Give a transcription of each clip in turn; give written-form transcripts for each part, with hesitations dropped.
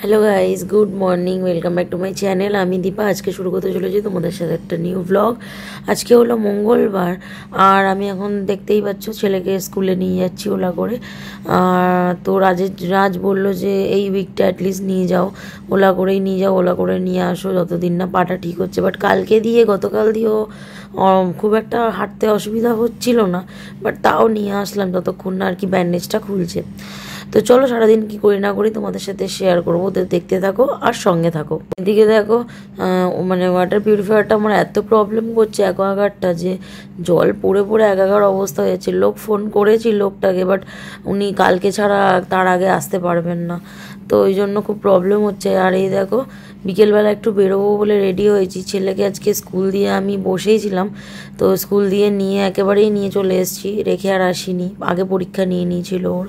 Hello guys, good morning, welcome back to my channel. আমি দীপা। আজকে শুরু করতে চলেছি তোমাদের সাথে একটা নিউ ব্লগ। আজকে হলো মঙ্গলবার, আর আমি এখন দেখতেই পাচ্ছ ছেলেকে স্কুলে নিয়ে যাচ্ছি ওলা করে। তো রাজ বললো যে এই উইকটা অ্যাটলিস্ট নিয়ে যাও, ওলা করেই নিয়ে যাও, ওলা করে নিয়ে আসো যতদিন না পাটা ঠিক হচ্ছে। বাট গতকাল দিয়েও খুব একটা হাঁটতে অসুবিধা হচ্ছিল না, বাট তাও নিয়ে আসলাম যতক্ষণ না আর কি ব্যান্ডেজটা খুলছে। তো চলো সারাদিন কি করি না করি তোমাদের সাথে শেয়ার করবো, তো দেখতে থাকো আর সঙ্গে থাকো। এদিকে দেখো মানে ওয়াটার পিউরিফায়ারটা আমার এত প্রবলেম করছে অ্যাকোয়াগার্ডটা, যে জল পড়ে পড়ে একাকার অবস্থা হয়ে যাচ্ছে। লোক ফোন করেছি লোকটাকে, বাট উনি কালকে ছাড়া তার আগে আসতে পারবেন না, তো ওই জন্য খুব প্রবলেম হচ্ছে। আর এই দেখো বিকেলবেলা একটু বেরোবো বলে রেডি হয়েছি। ছেলেকে আজকে স্কুল দিয়ে আমি বসেই ছিলাম, তো স্কুল দিয়ে একেবারেই নিয়ে চলে এসেছি, রেখে আর আসিনি। আগে পরীক্ষা নিয়েছিল ওর।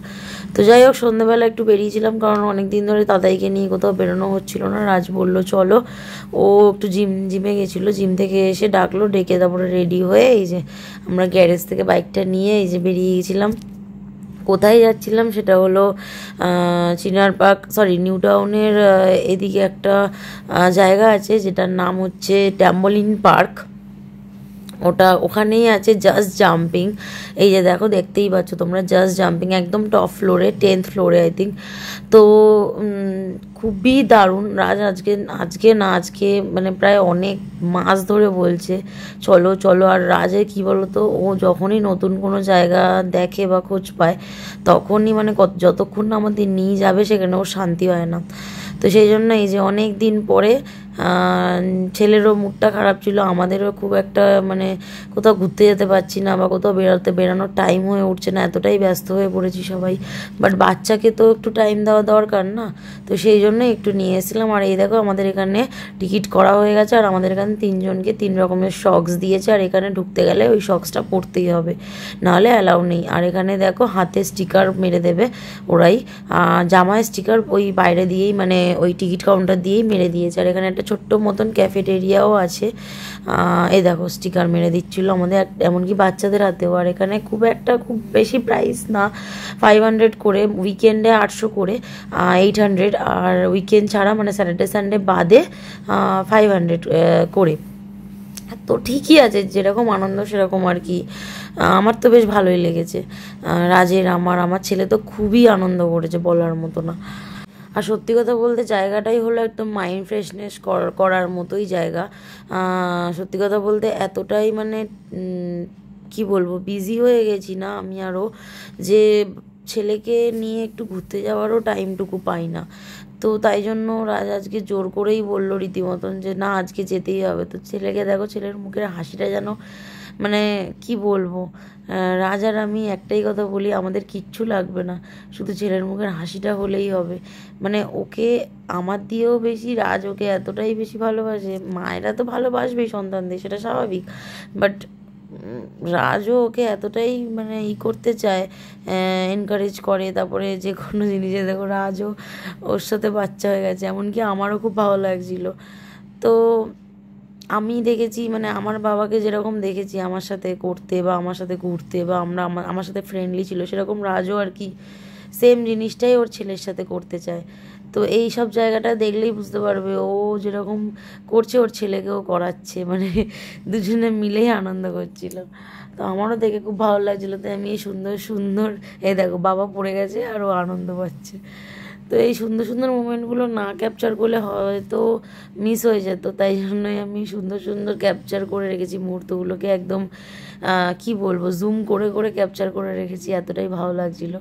তো যাই হোক সন্ধ্যেবেলা একটু বেরিয়েছিলাম, কারণ অনেক দিন ধরে দাদাইকে নিয়ে কোথাও বেরোনো হচ্ছিল না। রাজ বলল চলো, ও একটু জিমে গেছিলো, জিম থেকে এসে ডাকলো, ডেকে তারপরে রেডি হয়ে এই যে আমরা গ্যারেজ থেকে বাইকটা নিয়ে এই যে বেরিয়ে গেছিলাম। কোথায় যাচ্ছিলাম সেটা হলো নিউ টাউনের এদিকে একটা জায়গা আছে যেটার নাম হচ্ছে ট্যাম্বলিন পার্ক। ওখানেই আছে জাস্ট জাম্পিং। এই যে দেখো, দেখতেই পাচ্ছ তোমরা, জাস্ট জাম্পিং একদম টপ ফ্লোরে, 10th ফ্লোরে আই থিঙ্ক। তো খুবই দারুণ। রাজ আজকে মানে প্রায় অনেক মাস ধরে বলছে চলো চলো। আর রাজের কী বলো তো, ও যখনই নতুন কোনো জায়গা দেখে বা খোঁজ পায়, তখনই মানে যতক্ষণ না আমাদের নিয়ে যাবে সেখানে ওর শান্তি হয় না। তো সেই জন্য এই যে অনেক দিন পরে ছেলেরও মুডটা খারাপ ছিল, আমাদেরও খুব একটা মানে কোথাও ঘুরতে যেতে পারছি না, বা কোথাও বেরানোর টাইম হয়ে উঠছে না, এতটাই ব্যস্ত হয়ে পড়েছি সবাই। বাট বাচ্চাকে তো একটু টাইম দেওয়া দরকার না, তো সেই জন্য একটু নিয়ে এসেছিলাম। আর এই দেখো আমাদের এখানে টিকিট করা হয়ে গেছে, আর আমাদের এখানে 3জনকে 3 রকমের শক্স দিয়েছে, আর এখানে ঢুকতে গেলে ওই শক্সটা পরতেই হবে, নাহলে অ্যালাউ নেই। আর এখানে দেখো হাতে স্টিকার মেরে দেবে ওরাই, জামায় স্টিকার ওই বাইরে দিয়েই মানে ওই টিকিট কাউন্টার দিয়েই মেরে দিয়েছে। আর এখানে একটা ছোট্ট মতন ক্যাফেটেরিয়াও আছে, এই দেখো স্টিকার মেরে দিচ্ছিলো আমাদের, এমনকি বাচ্চাদের হাতেও। আর এখানে খুব বেশি প্রাইস না, 500 করে, উইকেন্ডে 800 করে, 800, আর উইকেন্ড ছাড়া মানে স্যাটারডে সানডে বাদে 500 করে। তো ঠিকই আছে, যেরকম আনন্দ সেরকম আর কি। আমার তো বেশ ভালোই লেগেছে। রাজের আমার ছেলে তো খুবই আনন্দ করেছে, বলার মতো না। আর সত্যি কথা বলতে জায়গাটাই হলো একদম মাইন্ড ফ্রেশনেস করার মতোই জায়গা। সত্যি কথা বলতে এতটাই মানে কি বলবো, বিজি হয়ে গেছি না আমি আরও, যে ছেলেকে নিয়ে একটু ঘুরতে যাওয়ারও টাইমটুকু পাই না। তো তাই জন্য রাজ আজকে জোর করেই বললো রীতিমতন যে না আজকে যেতেই হবে। তো ছেলেকে দেখো, ছেলের মুখের হাসিটা যেন মানে কি বলবো। রাজ আর আমি একটাই কথা বলি, আমাদের কিচ্ছু লাগবে না, শুধু ছেলের মুখের হাসিটা হলেই হবে। মানে ওকে আমার দিয়েও বেশি রাজ ওকে এতটাই বেশি ভালোবাসে। মায়েরা তো ভালোবাসবেই সন্তানদের, সেটা স্বাভাবিক, বাট রাজও ওকে এতটাই মানে করতে চায়, এনকারেজ করে। তারপরে যে কোনো জিনিসে দেখো রাজও ওর সাথে বাচ্চা হয়ে গেছে, এমনকি আমারও খুব ভালো লাগছিল। তো আমি দেখেছি মানে আমার বাবাকে যেরকম দেখেছি আমার সাথে করতে বা আমার সাথে ঘুরতে, বা আমার সাথে ফ্রেন্ডলি ছিল, সেরকম রাজও আর কি সেম জিনিসটাই ওর ছেলের সাথে করতে চায়। তো এই সব জায়গাটা দেখলেই বুঝতে পারবে, ও যেরকম করছে ওর ছেলেকেও করাচ্ছে, মানে দুজনে মিলেই আনন্দ করছিল। তো আমারও দেখে খুব ভালো লাগছিলো। তাই আমি এই সুন্দর সুন্দর এই দেখো বাবা পড়ে গেছে আর ও আনন্দ পাচ্ছে। তো এই সুন্দর সুন্দর মোমেন্টগুলো না ক্যাপচার করলে হয়তো মিস হয়ে যেত, তাই জন্যই আমি সুন্দর সুন্দর ক্যাপচার করে রেখেছি মুহূর্তগুলোকে, একদম কি বলবো, জুম করে করে ক্যাপচার করে রেখেছি, এতটাই ভালো লাগছিলো।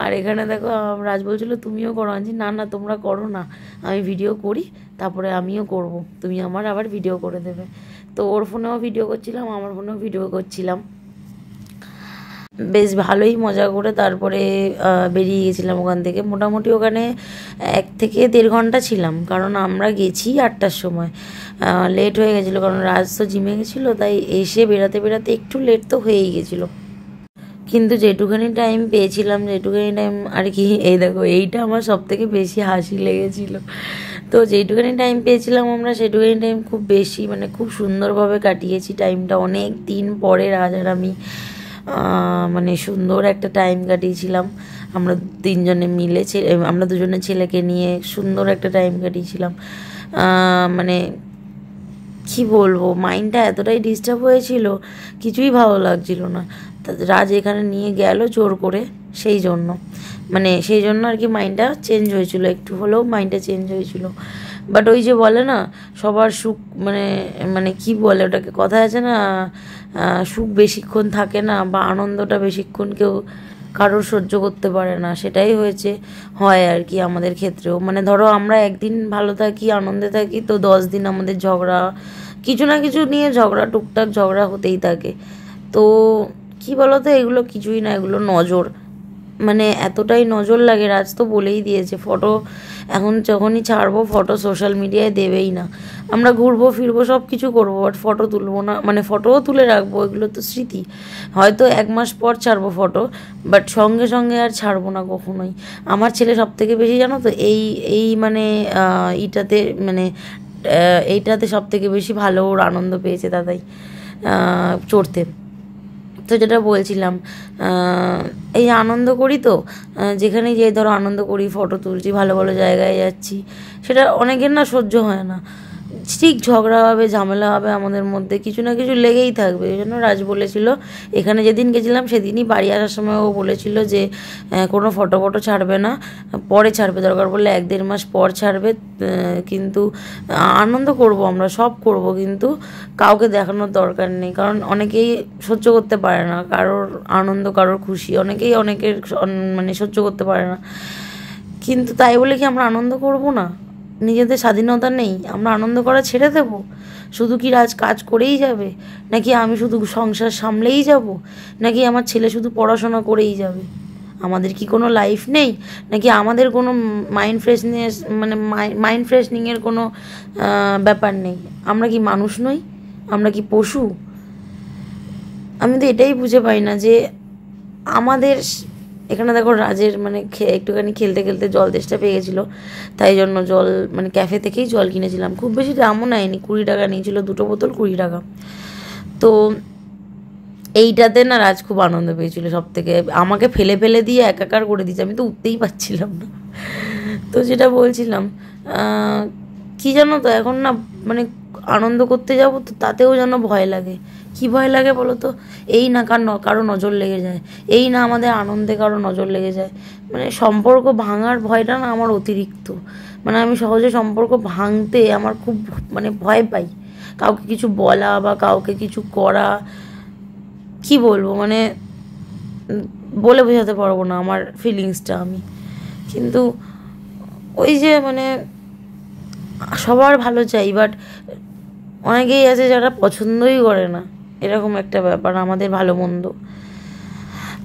আর এখানে দেখো রাজ বলছিলো তুমিও করো, আনছি না না তোমরা করো না, আমি ভিডিও করি তারপরে আমিও করব, তুমি আমার আবার ভিডিও করে দেবে। তো ওর ফোনেও ভিডিও করছিলাম, আমার ফোনেও ভিডিও করছিলাম, বেশ ভালোই মজা করে তারপরে বেরিয়ে গেছিলাম ওখান থেকে। মোটামুটি ওখানে 1 থেকে 1.5 ঘন্টা ছিলাম, কারণ আমরা গেছি 8টার সময়। লেট হয়ে গেছিলো, কারণ রাজ তো জিমে গেছিলো, তাই এসে বেরাতে বেরাতে একটু লেট তো হয়েই গেছিলো। কিন্তু যেটুখানি টাইম পেয়েছিলাম, যেটুখানি টাইম আর কি, এই দেখো এইটা আমার সব থেকে বেশি হাসি লেগেছিলো। তো যেটুখানি টাইম পেয়েছিলাম আমরা সেটুখানি টাইম খুব বেশি মানে খুব সুন্দরভাবে কাটিয়েছি টাইমটা। অনেক দিন পরে রাজ আর আমি মানে সুন্দর একটা টাইম কাটিয়েছিলাম। আমরা তিনজনে মিলে আমরা দুজনে ছেলেকে নিয়ে সুন্দর একটা টাইম কাটিয়েছিলাম। মানে কি বলবো, মাইন্ডটা এতটাই ডিস্টার্ব হয়েছিল, কিছুই ভালো লাগছিল না। রাজ এখানে নিয়ে গেল জোর করে, সেই জন্য আর কি মাইন্ডটা চেঞ্জ হয়েছিল, একটু হলেও মাইন্ডটা চেঞ্জ হয়েছিল। বাট ওই যে বলে না সবার সুখ, মানে মানে কি বলে ওটাকে, কথা আছে না, সুখ বেশিক্ষণ থাকে না, বা আনন্দটা বেশিক্ষণ কেউ কারোর সহ্য করতে পারে না, সেটাই হয় আর কি আমাদের ক্ষেত্রেও। মানে ধরো আমরা একদিন ভালো থাকি, আনন্দে থাকি, তো 10 দিন আমাদের ঝগড়া, কিছু না কিছু নিয়ে ঝগড়া, টুকটাক ঝগড়া হতেই থাকে। তো কি বলতো, এগুলো কিছুই না, এগুলো নজর, মানে এতটাই নজর লাগে। রাজ তো বলেই দিয়েছে, ফটো এখন যখনই ছাড়বো ফটো সোশ্যাল মিডিয়ায় দেবেই না। আমরা ঘুরবো ফিরবো সব কিছু করবো, বাট ফটো তুলবো না, মানে ফটোও তুলে রাখবো, এগুলো তো স্মৃতি। হয়তো 1 মাস পর ছাড়বো ফটো, বাট সঙ্গে সঙ্গে আর ছাড়বো না কখনোই। আমার ছেলে সব থেকে বেশি, জানো তো, এই মানে ইটাতে, মানে এইটাতে সব থেকে বেশি ভালো ওর আনন্দ পেয়েছে দাদাই, চড়তে। তো যেটা বলছিলাম, এই আনন্দ করি তো, যেখানেই যাই ধরো আনন্দ করি, ফটো তুলছি, ভালো ভালো জায়গায় যাচ্ছি, সেটা অনেকের না সহ্য হয় না। ঠিক ঝগড়া হবে, ঝামেলা হবে, আমাদের মধ্যে কিছু না কিছু লেগেই থাকবে। এই জন্য রাজ বলেছিল, এখানে যেদিন গেছিলাম সেদিনই বাড়ি আসার সময় ও বলেছিল যে কোনো ফটো ছাড়বে না, পরে ছাড়বে, দরকার পড়লে 1-1.5 মাস পর ছাড়বে, কিন্তু আনন্দ করব, আমরা সব করব, কিন্তু কাউকে দেখানোর দরকার নেই। কারণ অনেকেই সহ্য করতে পারে না কারোর আনন্দ, কারোর খুশি, অনেকের মানে সহ্য করতে পারে না। কিন্তু তাই বলে কি আমরা আনন্দ করব না? নিজেদের স্বাধীনতা নেই? আমরা আনন্দ করা ছেড়ে দেব? শুধু কি রাজ কাজ করেই যাবে, নাকি আমি শুধু সংসার সামলেই যাব, নাকি আমার ছেলে শুধু পড়াশোনা করেই যাবে? আমাদের কি কোনো লাইফ নেই? নাকি আমাদের কোনো মাইন্ড ফ্রেশনিংয়ের কোনো ব্যাপার নেই? আমরা কি মানুষ নই? আমরা কি পশু? আমি তো এটাই বুঝে পাই না যে আমাদের এখানে দেখো, রাজের মানে একটুখানি খেলতে খেলতে জল তেষ্টা পেয়ে গেছিলো, তাই জন্য জল, মানে ক্যাফে থেকেই জল কিনেছিলাম, খুব বেশি দামও নেয়নি, 20 টাকা নিয়েছিল, 2 বোতল 20 টাকা। তো এইটাতে না রাজ খুব আনন্দ পেয়েছিল সব থেকে, আমাকে ফেলে ফেলে দিয়ে একাকার করে দিয়েছে, আমি তো উঠতেই পারছিলাম না। তো যেটা বলছিলাম, কি জানো তো, এখন না মানে আনন্দ করতে যাব তো তাতেও যেন ভয় লাগে। কি ভয় লাগে বলো তো? এই না কারো নজর লেগে যায়, এই না আমাদের আনন্দে কারো নজর লেগে যায়, মানে সম্পর্ক ভাঙার ভয়টা না আমার অতিরিক্ত। মানে আমি সহজে সম্পর্ক ভাঙতে আমার খুব মানে ভয় পাই, কাউকে কিছু বলা বা কাউকে কিছু করা, কি বলবো, মানে বলে বোঝাতে পারবো না আমার ফিলিংসটা আমি। কিন্তু ওই যে মানে সবার ভালো চাই, বাট অনেকেই আছে যারা পছন্দই করে না, এরকম একটা ব্যাপার আমাদের ভালো মন্দ।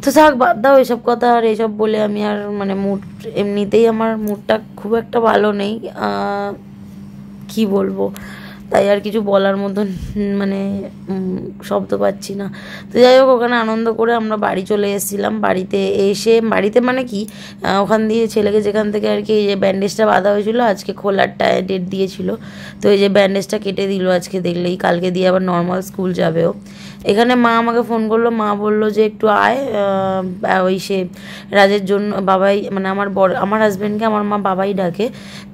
তো থাক, বাদ দাও এসব কথা, আর এসব বলে আমি আর মানে এমনিতেই আমার মুডটা খুব একটা ভালো নেই, কি বলবো, তাই আর কিছু বলার মতন মানে শব্দ পাচ্ছি না। তো যাই হোক, ওখানে আনন্দ করে আমরা বাড়ি চলে এসেছিলাম। বাড়িতে মানে কি, ওখান দিয়ে ছেলেকে যেখান থেকে আর কি এই যে ব্যান্ডেজটা বাঁধা হয়েছিল, আজকে খোলার ডেট দিয়েছিল, তো এই যে ব্যান্ডেজটা কেটে দিল আজকে, দেখলেই কালকে দিয়ে আবার নর্মাল স্কুল যাবেও। এখানে মা আমাকে ফোন করলো, মা বললো যে একটু আয়, ওই সে রাজের জন্য বাবাই, মানে আমার হাজব্যান্ডকে আমার মা বাবাই ডাকে,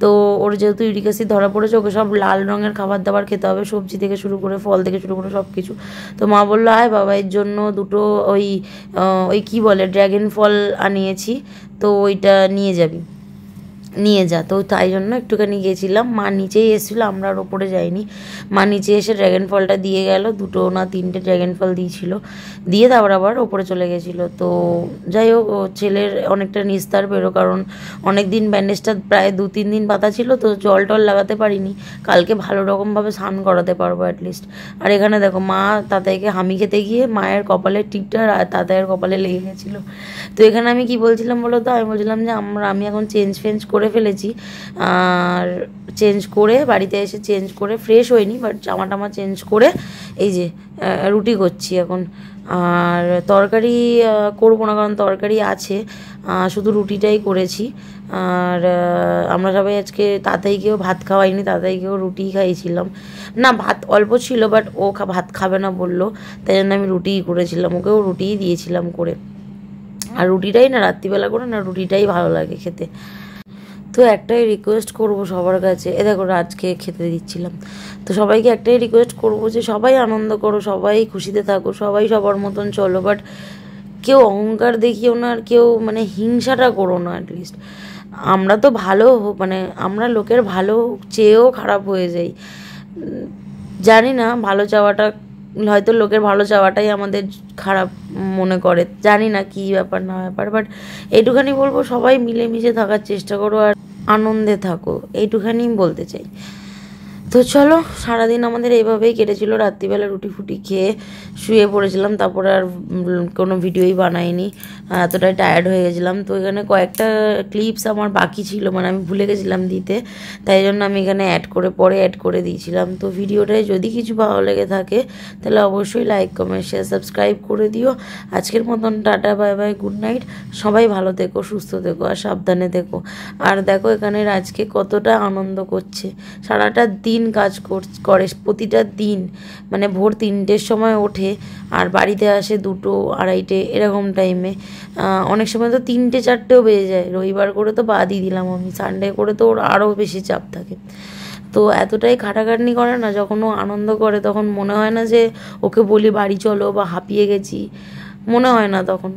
তো ওর যেহেতু ইউরিক অ্যাসিড ধরা পড়েছে, ওকে সব লাল রঙের খাবার দাবার খেতে হবে, সবজি থেকে শুরু করে ফল থেকে শুরু করে সব কিছু। তো মা বললো আয়, বাবাইয়ের জন্য 2টো ওই কি বলে ড্র্যাগন ফল আনিয়েছি, তো ওইটা নিয়ে যা। তো তাই জন্য একটুখানি গেছিলাম, মা নিচেই এসেছিলো, আমরা আর ওপরে যাইনি। মা নিচে এসে ড্র্যাগন ফলটা দিয়ে গেল, 2 না 3টে ড্র্যাগন ফল দিয়েছিল, দিয়ে তারপর আবার ওপরে চলে গেছিলো। তো যাই হোক, ছেলের অনেকটা নিস্তার পেরো, কারণ অনেক দিন ব্যান্ডেজটা প্রায় 2-3 দিন পাতা ছিল, তো জল টল লাগাতে পারিনি, কালকে ভালো রকমভাবে স্নান করাতে পারবো অ্যাটলিস্ট। আর এখানে দেখো, মা তাতাইকে হামি খেতে গিয়ে মায়ের কপালের টিপটা তাতাইয়ের কপালে লেগে গেছিলো। তো এখানে আমি কি বলছিলাম বলো তো, আমি বলছিলাম যে আমি এখন চেঞ্জ করে ফেলেছি, আর চেঞ্জ করে বাড়িতে এসে চেঞ্জ করে ফ্রেশ হইনি, বাট জামা টামা চেঞ্জ করে এই যে রুটি করছি এখন। আর তরকারি করবো না, কারণ তরকারি আছে, শুধু রুটিটাই করেছি। আর আমরা সবাই আজকে তাতাইকেও ভাত খাওয়াইনি, তাতাইকেও রুটিই খাইয়েছিলাম, না ভাত অল্প ছিল, বাট ও ভাত খাবে না বললো, তাই জন্য আমি রুটিই করেছিলাম, ওকেও রুটিই দিয়েছিলাম করে। আর রুটিটাই না, রাত্রিবেলা করে না রুটিটাই ভালো লাগে খেতে। তো একটাই রিকোয়েস্ট করব সবার কাছে, দেখো আজকে খেতে দিচ্ছিলাম, তো সবাইকে একটাই রিকোয়েস্ট করব যে সবাই আনন্দ করো, সবাই খুশিতে থাকো, সবাই সবার মতন চলো, বাট কেউ অহংকার দেখিও না, আর কেউ মানে হিংসাটা করো না। অ্যাটলিস্ট আমরা তো ভালো মানে আমরা লোকের ভালো চেয়েও খারাপ হয়ে যাই। জানি না, ভালো চাওয়াটা হয়তো লোকের ভালো চাওয়াটাই আমাদের খারাপ মনে করে, জানি না কী ব্যাপার না ব্যাপার, বাট এইটুখানি বলবো সবাই মিলেমিশে থাকার চেষ্টা করো আর আনন্দে থাকো, এইটুখানি বলতে চাই। তো চলো, সারাদিন আমাদের এইভাবেই কেটেছিল, রাত্রিবেলা রুটি ফুটি খেয়ে শুয়ে পড়েছিলাম, তারপরে আর কোনো ভিডিওই বানাইনি, এতটাই টায়ার্ড হয়ে গেছিলাম। তো এখানে কয়েকটা ক্লিপস আমার বাকি ছিল, মানে আমি ভুলে গেছিলাম দিতে, তাই জন্য আমি এখানে পরে অ্যাড করে দিয়েছিলাম। তো ভিডিওটায় যদি কিছু ভালো লেগে থাকে তাহলে অবশ্যই লাইক কমেন্ট শেয়ার সাবস্ক্রাইব করে দিও। আজকের মতন tata, bye bye, good night. সবাই ভালো থেকো, সুস্থ থেকো আর সাবধানে থেকো। আর দেখো এখানে আজকে কতটা আনন্দ করছে, সারাটা দিন কাজ করে, প্রতিটা দিন মানে ভোর 3টের সময় ওঠে আর বাড়িতে আসে 2টো 2:30 এরকম টাইমে, অনেক সময় তো 3টে 4টেও বেজে যায়। রবিবার করে তো বাদই দিলাম আমি, সানডে করে তো ওর আরও বেশি চাপ থাকে। তো এতটাই খাটাখাটনি করে না, যখন ও আনন্দ করে তখন মনে হয় না যে ওকে বলি বাড়ি চলো বা হাঁপিয়ে গেছি, মনে হয় না তখন।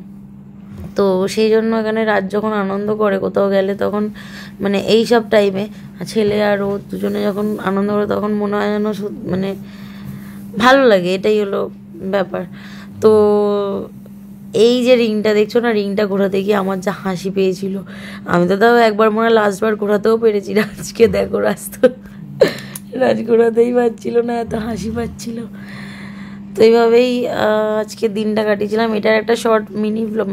তো সেই জন্য এখানে রাত যখন আনন্দ করে কোথাও গেলে, তখন মানে এই সব টাইমে ছেলে আর ও দুজনে যখন আনন্দ করে তখন মনে হয় যেন মানে ভালো লাগে, এটাই হলো ব্যাপার। তো এই যে রিংটা দেখছো না, রিংটা ঘোরাতে গিয়ে আমার যা হাসি পেয়েছিল, আমি তো তাও একবার মনে হয় লাস্টবার ঘোরাতেও পেরেছি, রাজকে দেখো রাজ ঘোরাতেই পারছিল না, এত হাসি পাচ্ছিল। তো এইভাবেই আজকে দিনটা কাটিয়েছিলাম। এটার একটা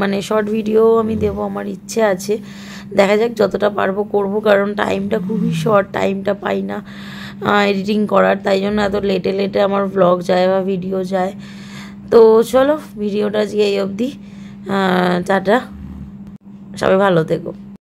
মানে শর্ট ভিডিও আমি দেবো, আমার ইচ্ছে আছে, দেখা যাক যতটা পারবো করব, কারণ টাইমটা খুবই শর্ট, টাইমটা পাই না এডিটিং করার, তাই জন্য এত লেটে আমার ব্লগ যায় বা ভিডিও যায়। তো চলো ভিডিওটা আজকে এই অবধি, টাটা, সবাই ভালো থেকো।